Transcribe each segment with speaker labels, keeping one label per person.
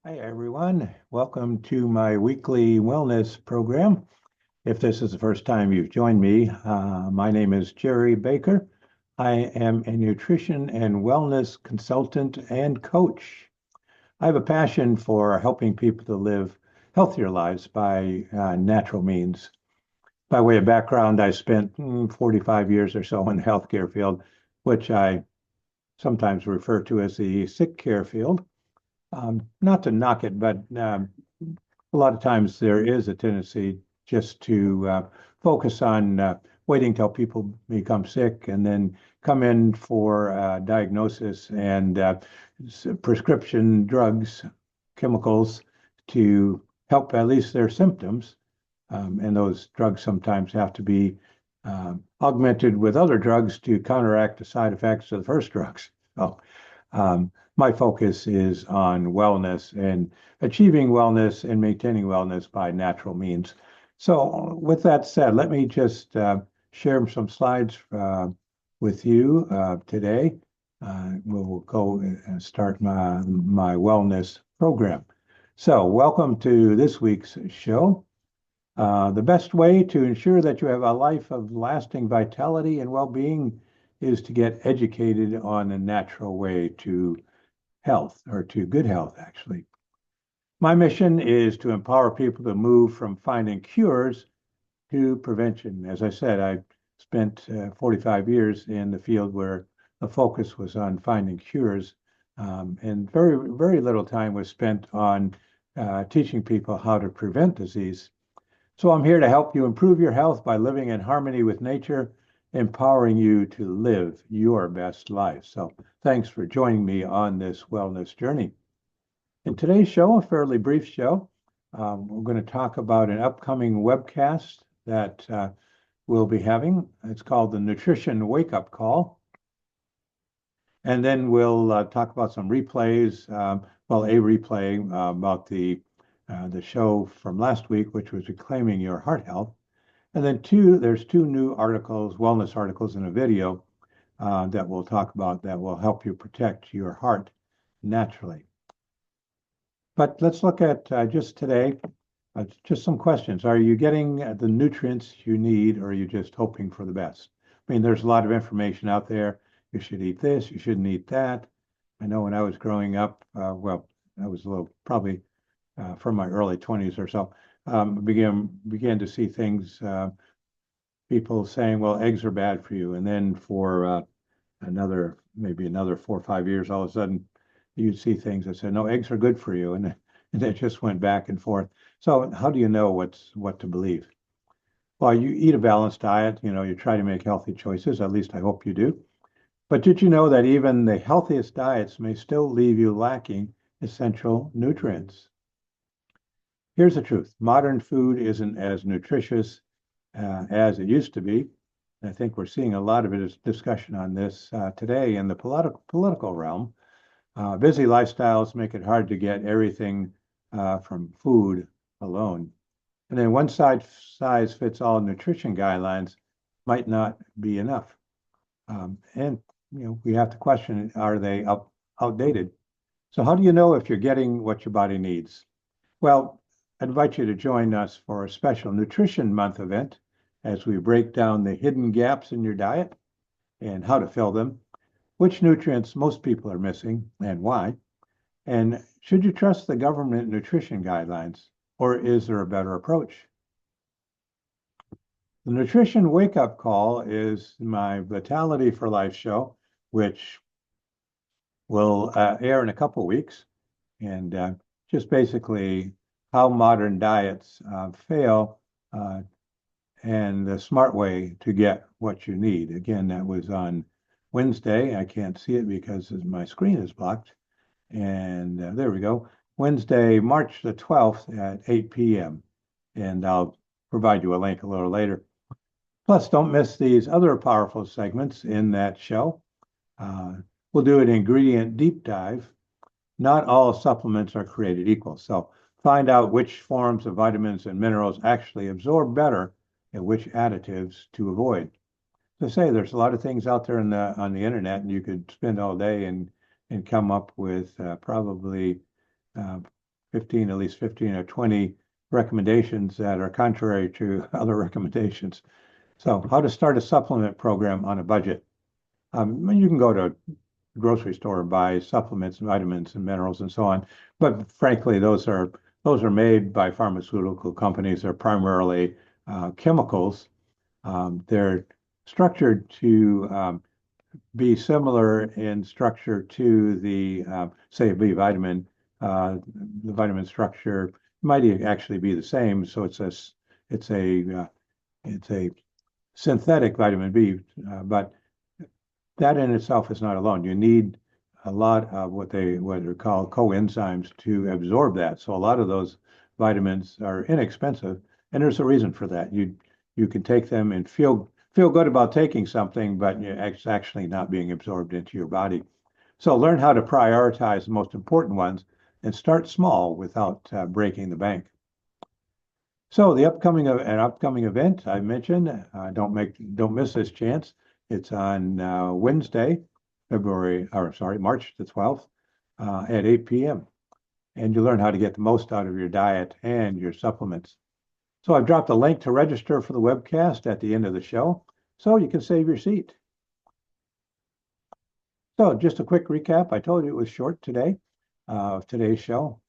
Speaker 1: Hi, everyone. Welcome to my weekly wellness program. If this is the first time you've joined me, my name is Jerry Baker. I am a nutrition and wellness consultant and coach. I have a passion for helping people to live healthier lives by natural means. By way of background, I spent 45 years or so in the healthcare field, which I sometimes refer to as the sick care field. Not to knock it, but a lot of times there is a tendency just to focus on waiting till people become sick and then come in for diagnosis and prescription drugs, chemicals to help at least their symptoms. And those drugs sometimes have to be augmented with other drugs to counteract the side effects of the first drugs. So, my focus is on wellness and achieving wellness and maintaining wellness by natural means. So, with that said, let me just share some slides with you today. We'll go and start my wellness program. So, welcome to this week's show. The best way to ensure that you have a life of lasting vitality and well-being is to get educated on a natural way to health, or to good health, actually. My mission is to empower people to move from finding cures to prevention. As I said, I spent 45 years in the field where the focus was on finding cures, and very, very little time was spent on teaching people how to prevent disease. So I'm here to help you improve your health by living in harmony with nature, empowering you to live your best life. So thanks for joining me on this wellness journey. In today's show, a fairly brief show, we're going to talk about an upcoming webcast that we'll be having. It's called the Nutrition Wake Up Call. And then we'll talk about some replays, a replay about the show from last week, which was Reclaiming Your Heart Health. And then there's two new articles, wellness articles, and a video that we'll talk about that will help you protect your heart naturally. But let's look at just today, just some questions. Are you getting the nutrients you need, or are you just hoping for the best? I mean, there's a lot of information out there. You should eat this, you shouldn't eat that. I know when I was growing up, I was a little, probably from my early 20s or so, began to see things, people saying, well, eggs are bad for you. And then for maybe another 4 or 5 years, all of a sudden you'd see things that said, no, eggs are good for you. And it just went back and forth. So how do you know what to believe? Well, you eat a balanced diet, you try to make healthy choices. At least I hope you do. But did you know that even the healthiest diets may still leave you lacking essential nutrients? Here's the truth. Modern food isn't as nutritious as it used to be. I think we're seeing a lot of it as discussion on this today in the political realm. Busy lifestyles make it hard to get everything from food alone. And then one size fits all nutrition guidelines might not be enough. And we have to question, are they outdated? So how do you know if you're getting what your body needs? Well, I invite you to join us for a special Nutrition Month event as we break down the hidden gaps in your diet and how to fill them, which nutrients most people are missing and why, and should you trust the government nutrition guidelines, or is there a better approach? The Nutrition Wake Up Call is my Vitality for Life show, which will air in a couple of weeks, and just basically how modern diets fail and the smart way to get what you need. Again, that was on Wednesday. I can't see it because my screen is blocked. And there we go. Wednesday, March the 12th at 8 p.m. And I'll provide you a link a little later. Plus, don't miss these other powerful segments in that show. We'll do an ingredient deep dive. Not all supplements are created equal. So find out which forms of vitamins and minerals actually absorb better and which additives to avoid. To say there's a lot of things out there on the internet, and you could spend all day and come up with probably at least 15 or 20 recommendations that are contrary to other recommendations. So how to start a supplement program on a budget. You can go to the grocery store and buy supplements, vitamins and minerals and so on. But frankly, those are made by pharmaceutical companies. They're primarily chemicals. They're structured to be similar in structure to the, say, B vitamin. The vitamin structure might actually be the same. So it's a synthetic vitamin B, but that in itself is not alone. You need a lot of what are called coenzymes to absorb that. So a lot of those vitamins are inexpensive, and there's a reason for that. You can take them and feel good about taking something, but it's actually not being absorbed into your body. So learn how to prioritize the most important ones and start small without breaking the bank. So the upcoming event I mentioned, don't miss this chance. It's on Wednesday, March the 12th at 8 p.m. And you learn how to get the most out of your diet and your supplements. So I've dropped a link to register for the webcast at the end of the show, so you can save your seat. So just a quick recap. I told you it was short today, of today's show.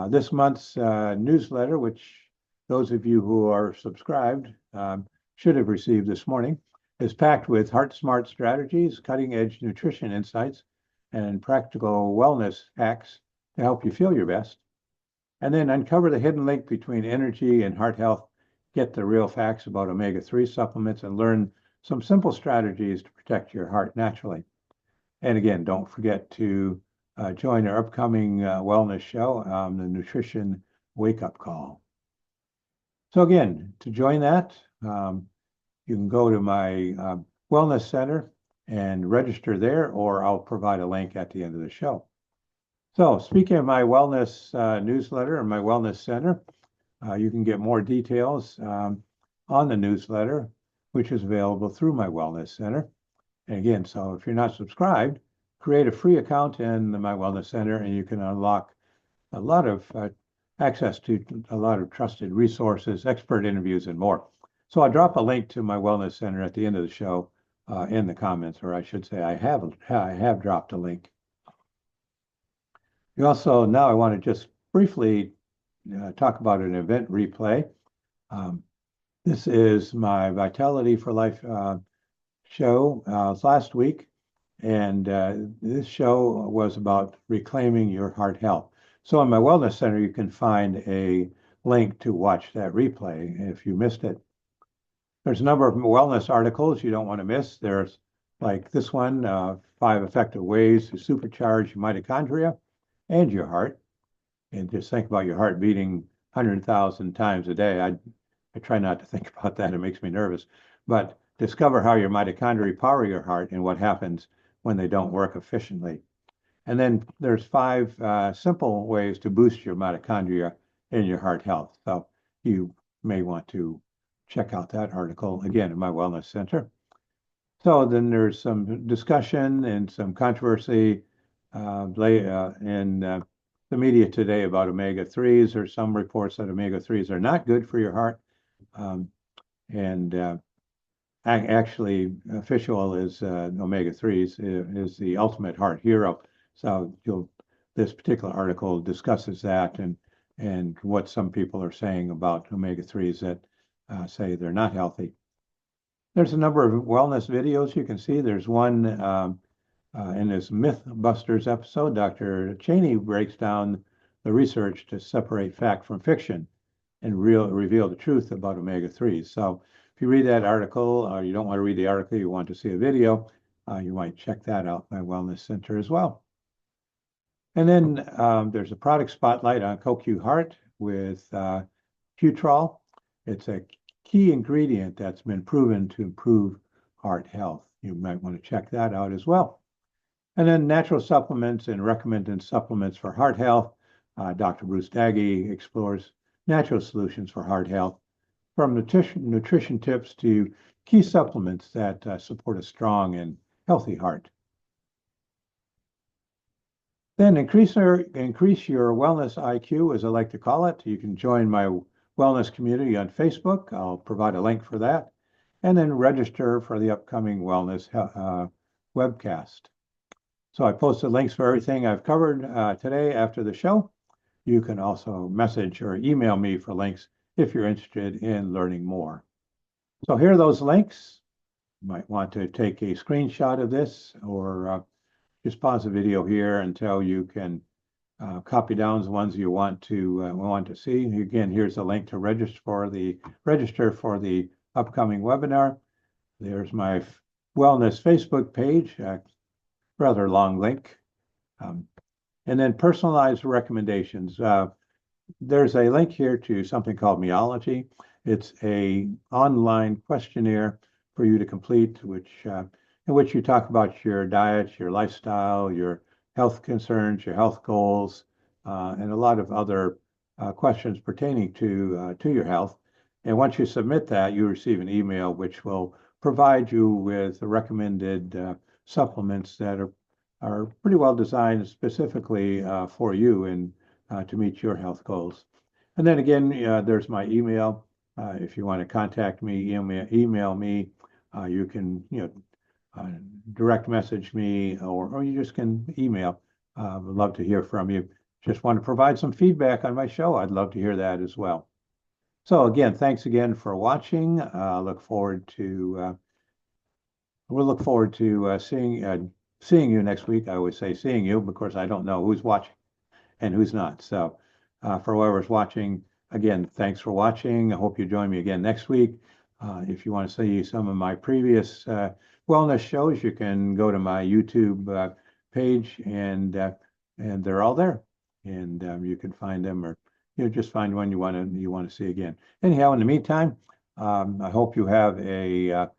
Speaker 1: This month's newsletter, which those of you who are subscribed should have received this morning, is packed with heart-smart strategies, cutting-edge nutrition insights, and practical wellness hacks to help you feel your best. And then uncover the hidden link between energy and heart health, get the real facts about omega-3 supplements, and learn some simple strategies to protect your heart naturally. And again, don't forget to join our upcoming wellness show, the Nutrition Wake-Up Call. So again, to join that, you can go to my Wellness Center and register there, or I'll provide a link at the end of the show. So speaking of my wellness newsletter and my Wellness Center, you can get more details on the newsletter, which is available through my Wellness Center. And again, so if you're not subscribed, create a free account in my Wellness Center, and you can unlock a lot of access to a lot of trusted resources, expert interviews, and more. So I'll drop a link to my Wellness Center at the end of the show in the comments, or I should say I have dropped a link. You also, now I want to just briefly talk about an event replay. This is my Vitality for Life show last week, and this show was about reclaiming your heart health. So on my Wellness Center, you can find a link to watch that replay if you missed it. There's a number of wellness articles you don't want to miss. There's like this one, 5 effective ways to supercharge your mitochondria and your heart. And just think about your heart beating 100,000 times a day. I try not to think about that. It makes me nervous. But discover how your mitochondria power your heart and what happens when they don't work efficiently. And then there's 5 simple ways to boost your mitochondria and your heart health. So you may want to check out that article again in my Wellness Center. So then there's some discussion and some controversy in the media today about omega-3s. There's some reports that omega-3s are not good for your heart. Actually, fish oil is omega-3s is the ultimate heart hero. So this particular article discusses that and what some people are saying about omega-3s that say they're not healthy. There's a number of wellness videos you can see. There's one in this Mythbusters episode. Dr. Cheney breaks down the research to separate fact from fiction and reveal the truth about omega-3s. So if you read that article, or you don't want to read the article, you want to see a video, you might check that out at my Wellness Center as well. And then there's a product spotlight on CoQ Heart with Cutrol. It's a key ingredient that's been proven to improve heart health. You might want to check that out as well. And then natural supplements and recommended supplements for heart health. Dr. Bruce Daggy explores natural solutions for heart health, from nutrition tips to key supplements that support a strong and healthy heart. Then increase your wellness IQ, as I like to call it. You can join my wellness community on Facebook. I'll provide a link for that. And then register for the upcoming wellness webcast. So I posted links for everything I've covered today after the show. You can also message or email me for links if you're interested in learning more. So here are those links. You might want to take a screenshot of this or just pause the video here until you can copy down the ones you want to see. Again, here's a link to register for the upcoming webinar. There's my wellness Facebook page, rather long link. And then personalized recommendations. There's a link here to something called Meology. It's a online questionnaire for you to complete, in which you talk about your diet, your lifestyle, your health concerns, your health goals, and a lot of other questions pertaining to your health. And once you submit that, you receive an email which will provide you with the recommended supplements that are pretty well designed specifically for you and to meet your health goals. And then again, there's my email. If you want to contact me, email me. You can, direct message me, or you just can email. Would love to hear from you. Just want to provide some feedback on my show. I'd love to hear that as well. So again, thanks again for watching. We'll look forward to seeing you next week. I always say seeing you because I don't know who's watching and who's not. So for whoever's watching, again, thanks for watching. I hope you join me again next week. If you want to see some of my previous wellness shows, you can go to my YouTube page and they're all there. And you can find them, or just find one you want to see again. Anyhow, in the meantime, I hope you have a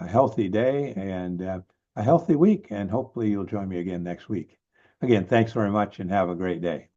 Speaker 1: healthy day and a healthy week, and hopefully you'll join me again next week. Again, thanks very much and have a great day.